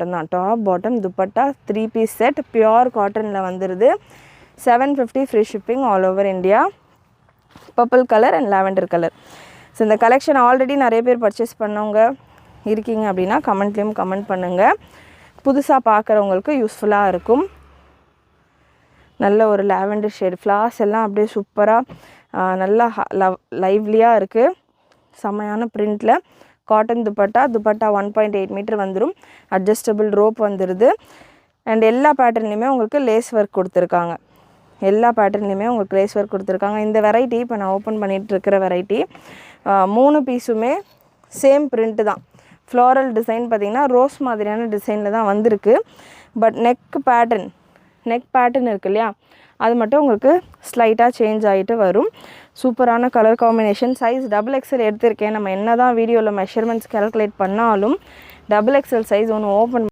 Bottom தான். Top bottom dupatta 3 piece set pure காட்டனில் வந்துடுது. 750 free shipping all over India. Purple colour and lavender colour. So இந்த collection already நிறைய பேர் purchase பண்ணவங்க இருக்கீங்க அப்படின்னா கமெண்ட்லேயும் கமெண்ட் பண்ணுங்கள். புதுசாக பார்க்குறவங்களுக்கு யூஸ்ஃபுல்லாக இருக்கும். நல்ல ஒரு லாவெண்டர் ஷேட் ஃப்ளார்ஸ் எல்லாம் அப்படியே சூப்பராக நல்லா லைவ்லியாக இருக்குது. செம்மையான பிரிண்டில் காட்டன் துப்பட்டா 1.8 மீட்டர் வந்துடும். அட்ஜஸ்டபிள் ரோப் வந்துடுது. அண்ட் எல்லா பேட்டர்ன்லையுமே உங்களுக்கு லேஸ் ஒர்க் கொடுத்துருக்காங்க. இந்த வெரைட்டி இப்போ நான் ஓப்பன் பண்ணிகிட்டு இருக்கிற வெரைட்டி 3 பீஸுமே சேம் பிரிண்ட்டு தான். ஃப்ளாரல் டிசைன் பார்த்திங்கன்னா ரோஸ் மாதிரியான டிசைனில் தான் வந்திருக்கு. பட் நெக் பேட்டர்ன் இருக்கு இல்லையா, அது மட்டும் உங்களுக்கு ஸ்லைட்டாக சேஞ்ச் ஆகிட்டு வரும். சூப்பரான கலர் காம்பினேஷன். சைஸ் XXL எடுத்திருக்கேன். நம்ம என்ன தான் வீடியோவில் மெஷர்மெண்ட்ஸ் கால்குலேட் பண்ணாலும் XXL சைஸ் ஒன்று ஓப்பன்